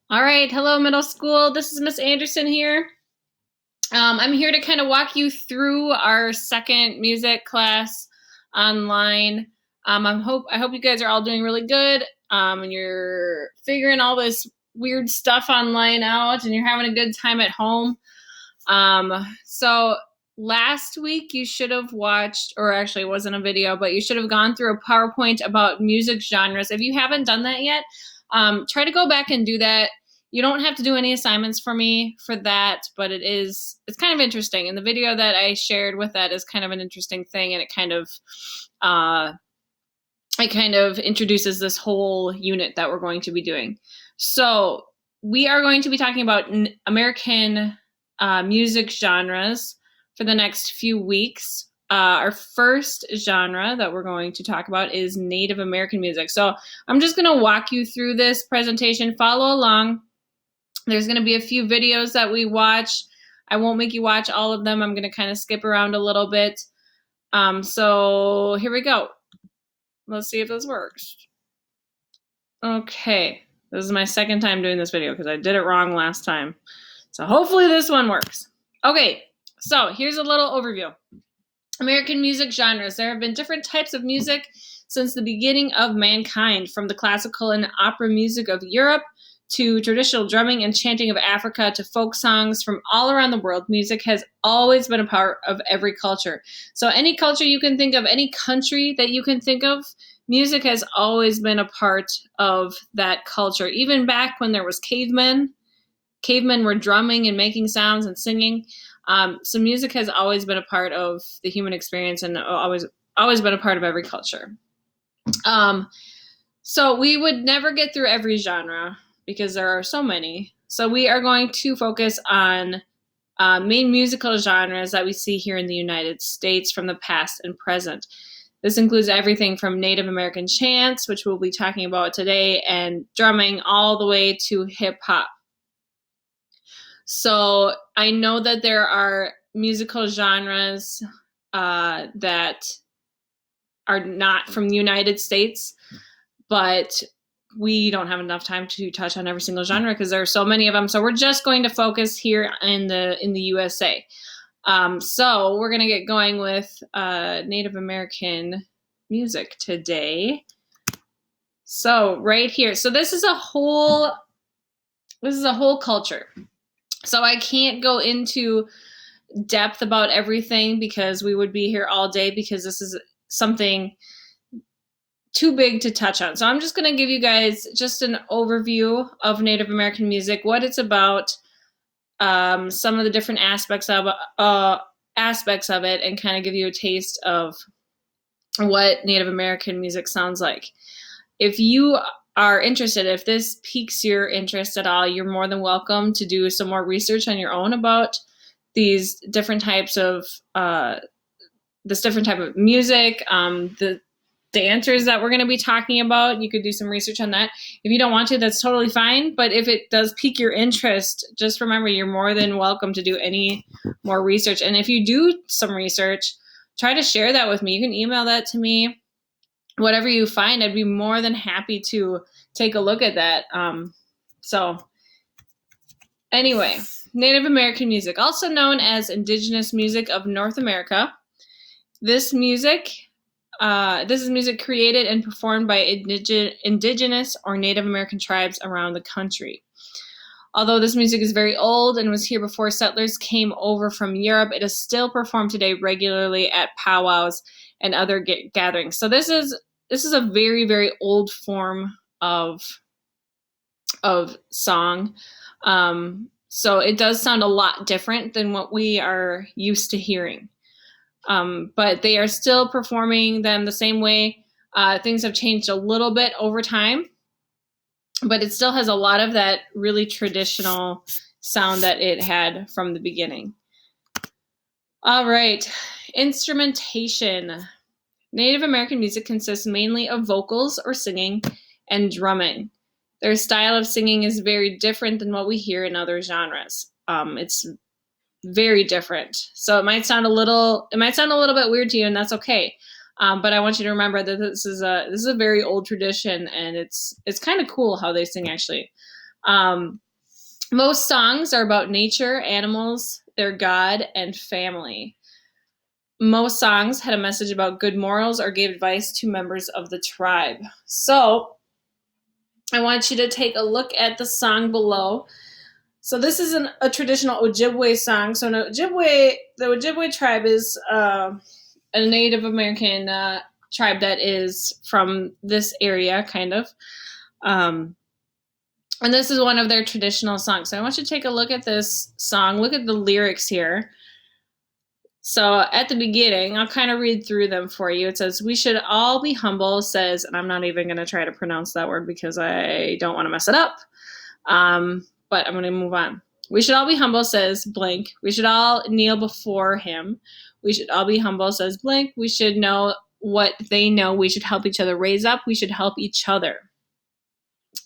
All right, hello middle school. This is Miss Anderson here. I'm here to kind of walk you through our second music class online. I hope you guys are all doing really good, and you're figuring all this weird stuff online out, and you're having a good time at home. So last week you should have watched, or actually it wasn't a video, but you should have gone through a PowerPoint about music genres. If you haven't done that yet, try to go back and do that. You don't have to do any assignments for me for that, but it's kind of interesting. And the video that I shared with that is kind of an interesting thing, and uh, it kind of introduces this whole unit that we're going to be doing. So we are going to be talking about American music genres for the next few weeks. Our first genre that we're going to talk about is Native American music. So I'm just going to walk you through this presentation. Follow along. There's going to be a few videos that we watch. I won't make you watch all of them. I'm going to kind of skip around a little bit. So here we go. Let's see if this works. Okay, this is my second time doing this video because I did it wrong last time. So hopefully this one works. Okay, so here's a little overview. American music genres. There have been different types of music since the beginning of mankind, from the classical and opera music of Europe to traditional drumming and chanting of Africa to folk songs from all around the world. Music has always been a part of every culture. So any culture you can think of, any country that you can think of, music has always been a part of that culture. Even back when there was cavemen were drumming and making sounds and singing. So music has always been a part of the human experience and always been a part of every culture. So we would never get through every genre because there are so many. So we are going to focus on main musical genres that we see here in the United States from the past and present. This includes everything from Native American chants, which we'll be talking about today, and drumming, all the way to hip hop. So I know that there are musical genres that are not from the United States, but we don't have enough time to touch on every single genre because there are so many of them. So we're just going to focus here in the USA. So we're going to get going with Native American music today. So right here. So this is a whole culture. So I can't go into depth about everything because we would be here all day because this is something too big to touch on. So I'm just going to give you guys just an overview of Native American music, what it's about, some of the different aspects of it, and kind of give you a taste of what Native American music sounds like. If you are interested, if this piques your interest at all, you're more than welcome to do some more research on your own about these different types of music, the dancers that we're going to be talking about. You could do some research on that. If you don't want to, that's totally fine. But if it does pique your interest, just remember you're more than welcome to do any more research. And if you do some research, try to share that with me. You can email that to me. Whatever you find, I'd be more than happy to take a look at that. So anyway, Native American music, also known as indigenous music of North America. This is music created and performed by indigenous or Native American tribes around the country. Although this music is very old and was here before settlers came over from Europe, it is still performed today regularly at powwows and other gatherings. So this is a very, very old form of song. So it does sound a lot different than what we are used to hearing. But they are still performing them the same way. Things have changed a little bit over time, but it still has a lot of that really traditional sound that it had from the beginning. All right, instrumentation. Native American music consists mainly of vocals or singing and drumming. Their style of singing is very different than what we hear in other genres. It's very different. So it might sound a little bit weird to you, and that's okay. But I want you to remember that this is a very old tradition, and it's kind of cool how they sing actually. Most songs are about nature, animals, their God, and family. Most songs had a message about good morals or gave advice to members of the tribe. So I want you to take a look at the song below. So this is a traditional Ojibwe song. So the Ojibwe tribe is a Native American tribe that is from this area, kind of. And this is one of their traditional songs. So I want you to take a look at this song. Look at the lyrics here. So at the beginning, I'll kind of read through them for you. It says, "We should all be humble," says, and I'm not even going to try to pronounce that word because I don't want to mess it up. But I'm going to move on. "We should all be humble," says blank. "We should all kneel before him. We should all be humble," says blank. "We should know what they know. We should help each other raise up. We should help each other."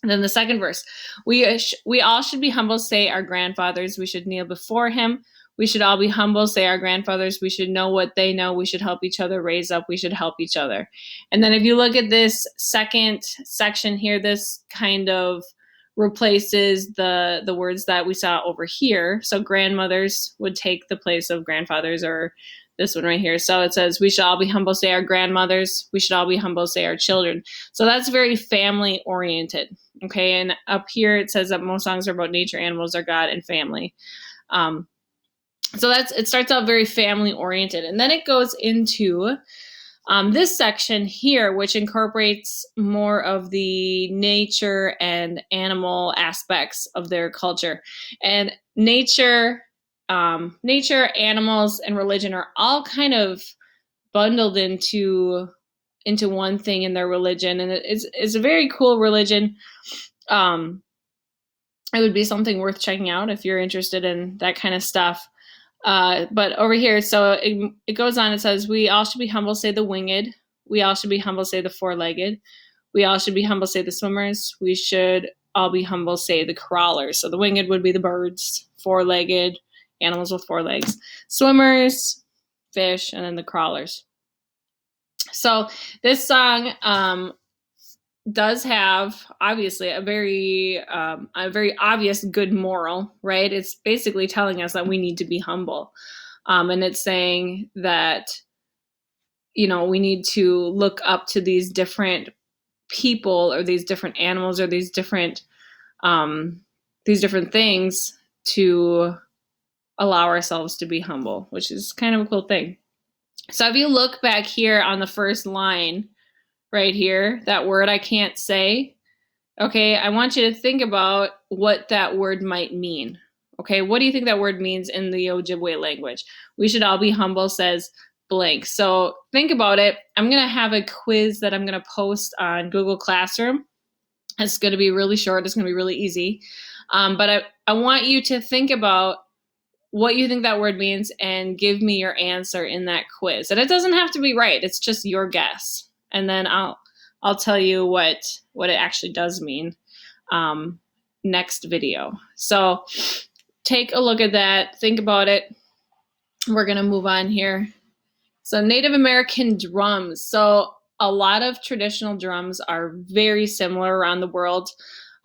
And then the second verse, we all should be humble, say our grandfathers. We should kneel before him. We should all be humble, say our grandfathers. We should know what they know. We should help each other raise up. We should help each other. And then if you look at this second section here, this kind of replaces the words that we saw over here. So grandmothers would take the place of grandfathers, or this one right here. So it says, "We should all be humble, say our grandmothers. We should all be humble, say our children." So that's very family oriented. Okay. And up here it says that most songs are about nature, animals, their God, and family. So it starts out very family oriented. And then it goes into this section here, which incorporates more of the nature and animal aspects of their culture. And nature, animals, and religion are all kind of bundled into one thing in their religion. And it's a very cool religion. It would be something worth checking out if you're interested in that kind of stuff. But over here, so it goes on, it says, "We all should be humble, say the winged. We all should be humble, say the four-legged. We all should be humble, say the swimmers. We should all be humble, say the crawlers." So the winged would be the birds, four-legged, animals with four legs, swimmers, fish, and then the crawlers. So this song does have obviously a very obvious good moral, right? It's basically telling us that we need to be humble, and it's saying that we need to look up to these different people or these different animals or these different things to allow ourselves to be humble, which is kind of a cool thing. So if you look back here on the first line right here, that word I can't say, okay, I want you to think about what that word might mean. Okay, what do you think that word means in the Ojibwe language? "We should all be humble," says blank. So think about it. I'm going to have a quiz that I'm going to post on Google Classroom. It's going to be really short. It's going to be really easy. But I want you to think about what you think that word means and give me your answer in that quiz. And it doesn't have to be right. It's just your guess. And then I'll tell you what it actually does mean next video. So take a look at that. Think about it. We're going to move on here. So Native American drums. So a lot of traditional drums are very similar around the world.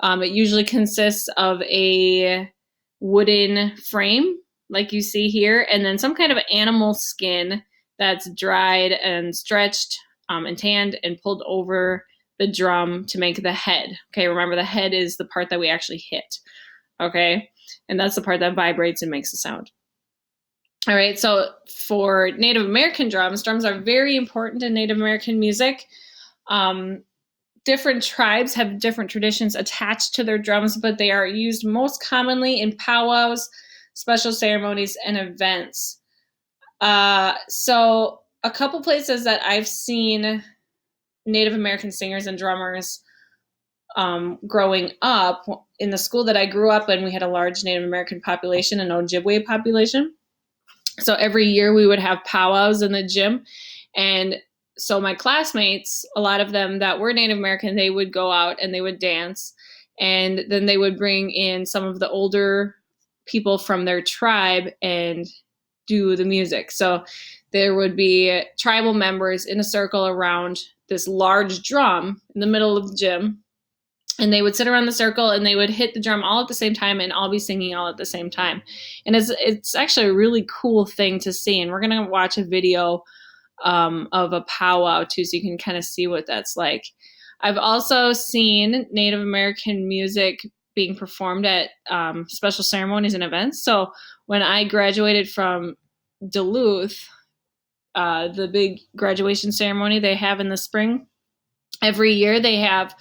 It usually consists of a wooden frame, like you see here, and then some kind of animal skin that's dried and stretched and tanned and pulled over the drum to make the head. Okay, remember the head is the part that we actually hit. Okay, and that's the part that vibrates and makes a sound. All right, so for Native American drums are very important in Native American music. Different tribes have different traditions attached to their drums, but they are used most commonly in powwows, special ceremonies, and events. So a couple places that I've seen Native American singers and drummers growing up, in the school that I grew up in, we had a large Native American population, an Ojibwe population. So every year we would have powwows in the gym. And so my classmates, a lot of them that were Native American, they would go out and they would dance. And then they would bring in some of the older people from their tribe and do the music. So there would be tribal members in a circle around this large drum in the middle of the gym. and they would sit around the circle and they would hit the drum all at the same time and all be singing all at the same time. And it's actually a really cool thing to see. And we're going to watch a video of a powwow too, so you can kind of see what that's like. I've also seen Native American music being performed at special ceremonies and events. So when I graduated from Duluth, the big graduation ceremony they have in the spring, every year they have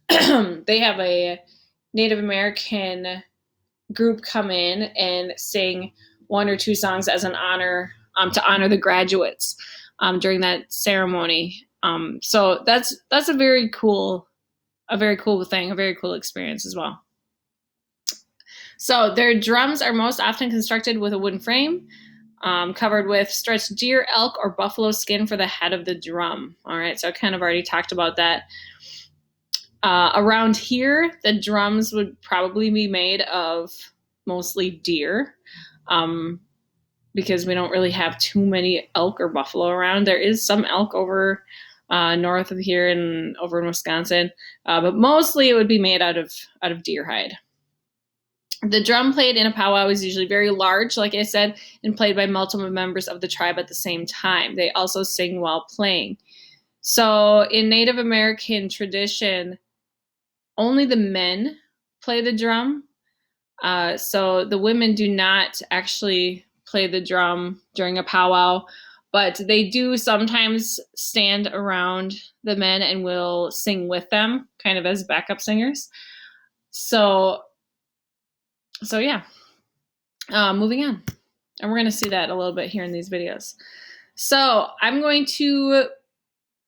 they have a Native American group come in and sing 1 or 2 songs as an honor to honor the graduates during that ceremony. So that's a very cool thing, a very cool experience as well. So their drums are most often constructed with a wooden frame, covered with stretched deer, elk, or buffalo skin for the head of the drum. All right, so I kind of already talked about that. Around here, the drums would probably be made of mostly deer, because we don't really have too many elk or buffalo around. There is some elk over north of here and over in Wisconsin, but mostly it would be made out of deer hide. The drum played in a powwow is usually very large, like I said, and played by multiple members of the tribe at the same time. They also sing while playing. So in Native American tradition, only the men play the drum. So the women do not actually play the drum during a powwow, but they do sometimes stand around the men and will sing with them, kind of as backup singers. So yeah, moving on. And we're going to see that a little bit here in these videos. So I'm going to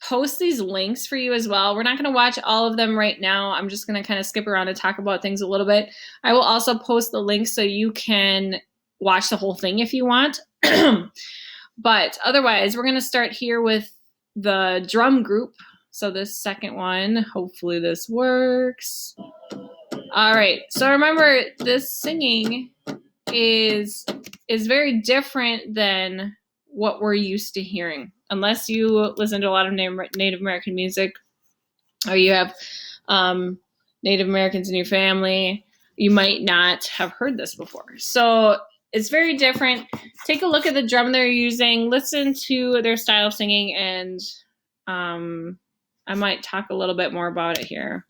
post these links for you as well. We're not going to watch all of them right now. I'm just going to kind of skip around and talk about things a little bit. I will also post the links so you can watch the whole thing if you want. But otherwise, we're going to start here with the drum group. So this second one, hopefully this works. All right, so remember, this singing is very different than what we're used to hearing. Unless you listen to a lot of Native American music, or you have Native Americans in your family, you might not have heard this before. So it's very different. Take a look at the drum they're using, listen to their style of singing, and I might talk a little bit more about it here.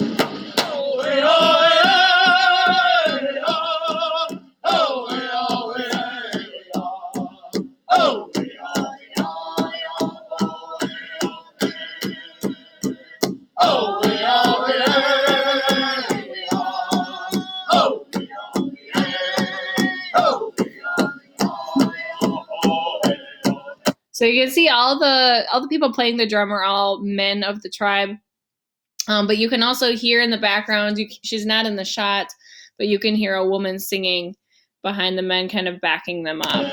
So you can see all the people playing the drum are all men of the tribe. But you can also hear in the background, she's not in the shot, but you can hear a woman singing behind the men, kind of backing them up.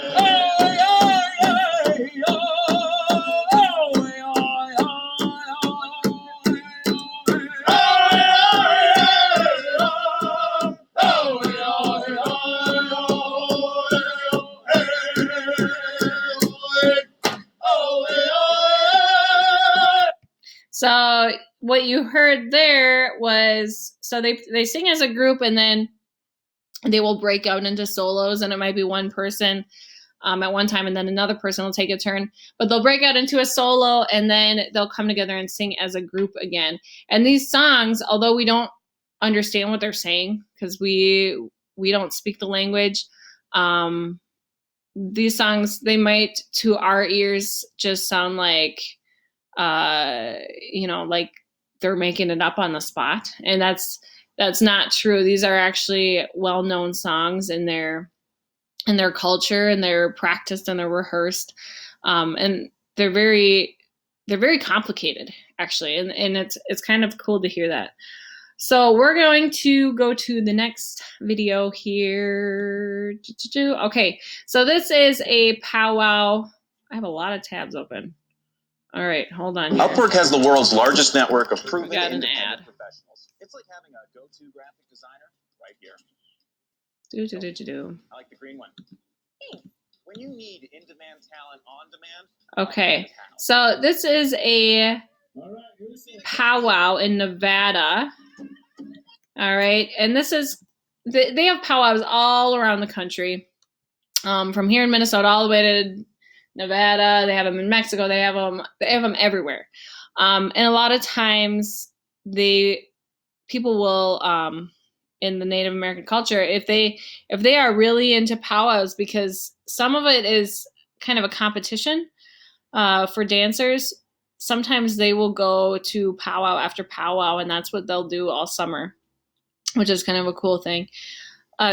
So what you heard there was, so they sing as a group, and then they will break out into solos, and it might be one person at one time, and then another person will take a turn. But they'll break out into a solo, and then they'll come together and sing as a group again. And these songs, although we don't understand what they're saying because we don't speak the language, these songs, they might to our ears just sound like like they're making it up on the spot, and that's not true. These are actually well-known songs in their culture, and they're practiced and they're rehearsed, and they're very complicated actually, and it's kind of cool to hear that. So we're going to go to the next video here. Okay, so this is a powwow. I have a lot of tabs open. All right, hold on here. Upwork has the world's largest network of proven independent professionals. It's like having a go-to graphic designer right here. I like the green one. When you need in-demand talent on demand. Okay, so this is a powwow in Nevada. All right, and this is they have powwows all around the country, from here in Minnesota all the way to Nevada. They have them in Mexico. They have them everywhere, and a lot of times people will in the Native American culture, if they are really into powwows, because some of it is kind of a competition for dancers. Sometimes they will go to powwow after powwow, and that's what they'll do all summer, which is kind of a cool thing.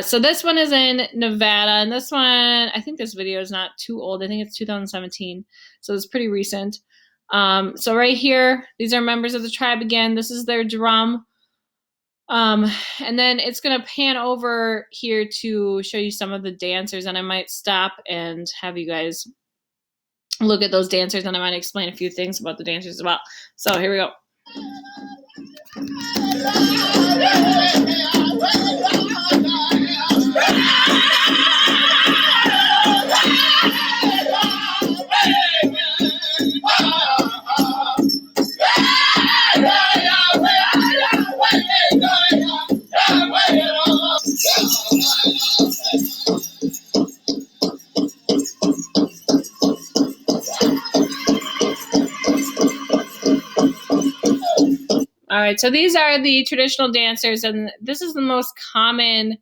So this one is in Nevada, and this one, I think this video is not too old. I think it's 2017, so it's pretty recent. So right here, these are members of the tribe again. This is their drum. And then it's going to pan over here to show you some of the dancers, and I might stop and have you guys look at those dancers, and I might explain a few things about the dancers as well. So here we go. All right, so these are the traditional dancers, and this is the most common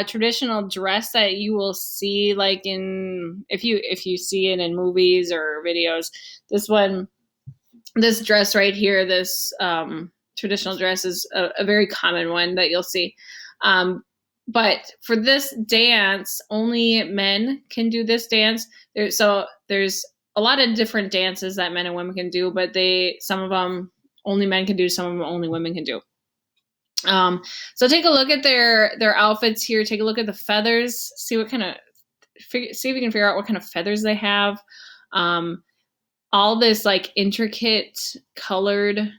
traditional dress that you will see, like in if you see it in movies or videos. This dress right here, this traditional dress is a very common one that you'll see. But for this dance, only men can do this dance. There's a lot of different dances that men and women can do, but some of them only men can do, some of them only women can do. So take a look at their outfits here. Take a look at the feathers. See if you can figure out what kind of feathers they have. All this like intricate colored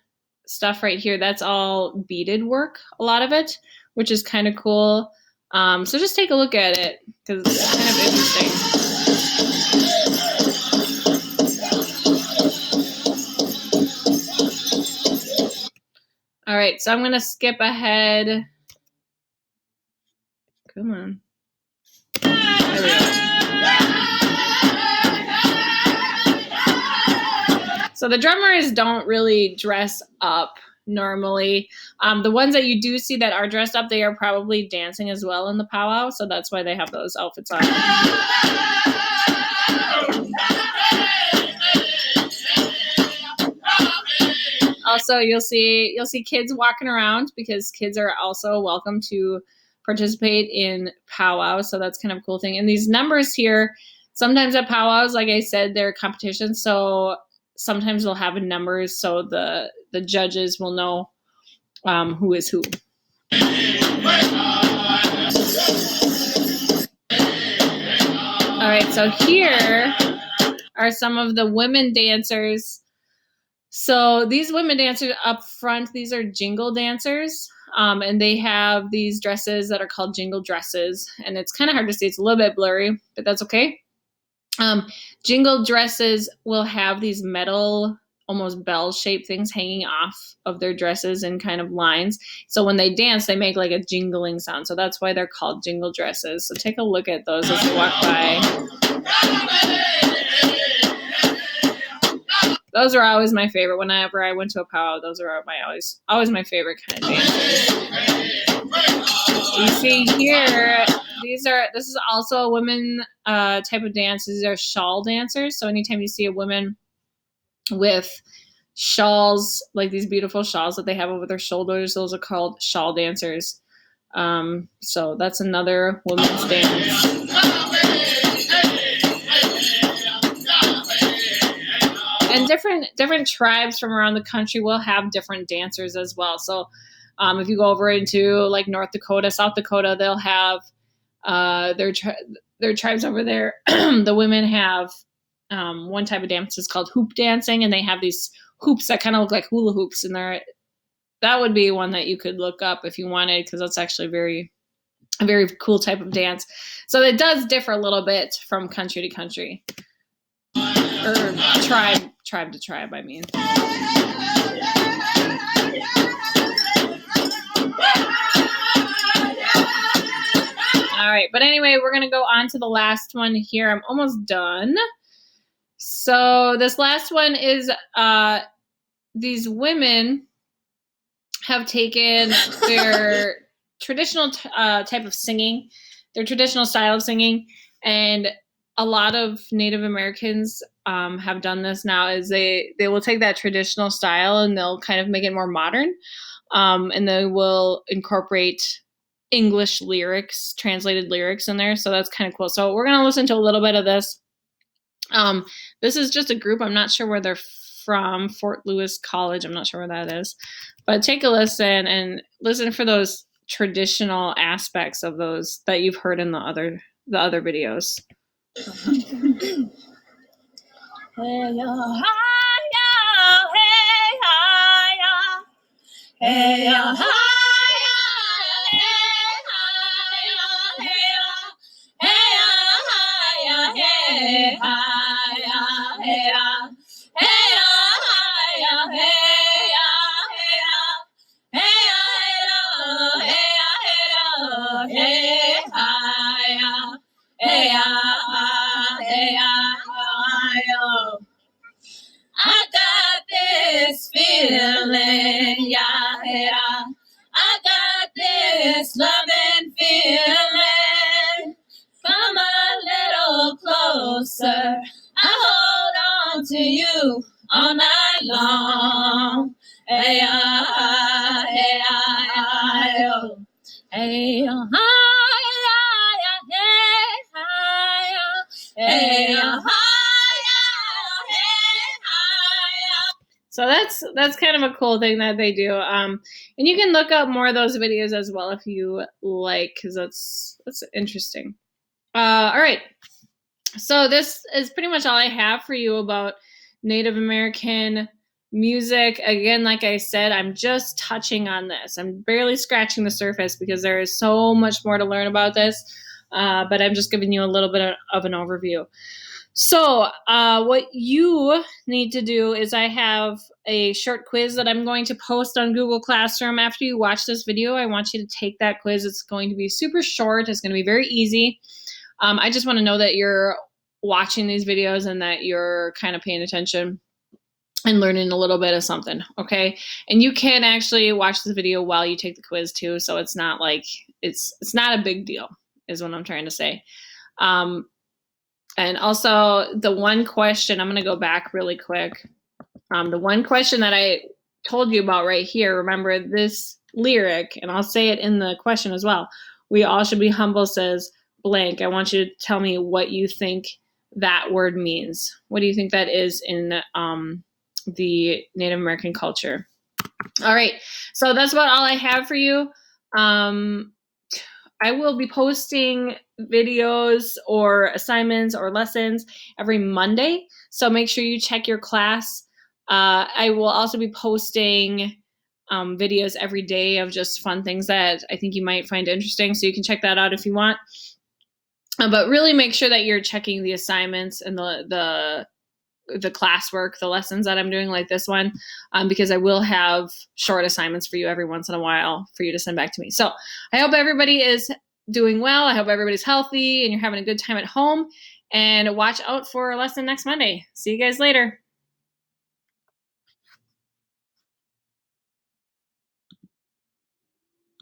stuff right here, that's all beaded work, a lot of it, which is kind of cool. So just take a look at it because it's kind of interesting. All right, so I'm going to skip ahead. Come on. There we go. So the drummers don't really dress up normally. The ones that you do see that are dressed up, they are probably dancing as well in the powwow, so that's why they have those outfits on. Also, you'll see kids walking around because kids are also welcome to participate in powwows, so that's kind of a cool thing. And these numbers here, sometimes at powwows, like I said, they're competitions, so sometimes they'll have numbers so the judges will know who is who. All right, so here are some of the women dancers. So these women dancers up front, these are jingle dancers, and they have these dresses that are called jingle dresses, and it's kind of hard to see. It's a little bit blurry, but that's okay. Jingle dresses will have these metal, almost bell-shaped things hanging off of their dresses in kind of lines. So when they dance, they make like a jingling sound. So that's why they're called jingle dresses. So take a look at those as you walk by. Those are always my favorite. Whenever I went to a powwow, those are always my favorite kind of dances. You see here, this is also a women type of dance. These are shawl dancers. So anytime you see a woman with shawls, like these beautiful shawls that they have over their shoulders, those are called shawl dancers. So that's another women's dance. And different tribes from around the country will have different dancers as well. So if you go over into like North Dakota, South Dakota, they'll have their tribes over there. The women have one type of dance is called hoop dancing, and they have these hoops that kind of look like hula hoops, and that would be one that you could look up if you wanted, because that's actually a very cool type of dance. So it does differ a little bit from country to country, or tribe to tribe, I mean. right. But anyway, we're going to go on to the last one here. I'm almost done. So this last one is these women have taken their traditional type of singing, their traditional style of singing, and a lot of Native Americans have done this now is they will take that traditional style and they'll kind of make it more modern, and they will incorporate English lyrics, translated lyrics in there. So that's kind of cool. So we're going to listen to a little bit of this. This is just a group. I'm not sure where they're from. Fort Lewis College. I'm not sure where that is. But take a listen and listen for those traditional aspects of those that you've heard in the other videos. I got this feeling, yeah, I got this loving feeling. Come a little closer, I hold on to you all night long. Hey, hey, oh. Hey, So that's kind of a cool thing that they do. And you can look up more of those videos as well if you like, because that's interesting. All right. So this is pretty much all I have for you about Native American music. Again, like I said, I'm just touching on this. I'm barely scratching the surface because there is so much more to learn about this. But I'm just giving you a little bit of an overview. So what you need to do is I have a short quiz that I'm going to post on Google Classroom. After you watch this video, I want you to take that quiz. It's going to be super short. It's going to be very easy. I just want to know that you're watching these videos and that you're kind of paying attention and learning a little bit of something, okay? And you can actually watch the video while you take the quiz too, so it's not like, it's not a big deal, is what I'm trying to say. And also the one question, I'm going to go back really quick. The one question that I told you about right here, remember this lyric, and I'll say it in the question as well. We all should be humble says blank. I want you to tell me what you think that word means. What do you think that is in the Native American culture? All right. So that's about all I have for you. I will be posting videos or assignments or lessons every Monday. So make sure you check your class. I will also be posting videos every day of just fun things that I think you might find interesting. So you can check that out if you want. But really make sure that you're checking the assignments and the classwork, the lessons that I'm doing like this one, because I will have short assignments for you every once in a while for you to send back to me. So I hope everybody is doing well. I hope everybody's healthy and you're having a good time at home, and watch out for a lesson next Monday. See you guys later.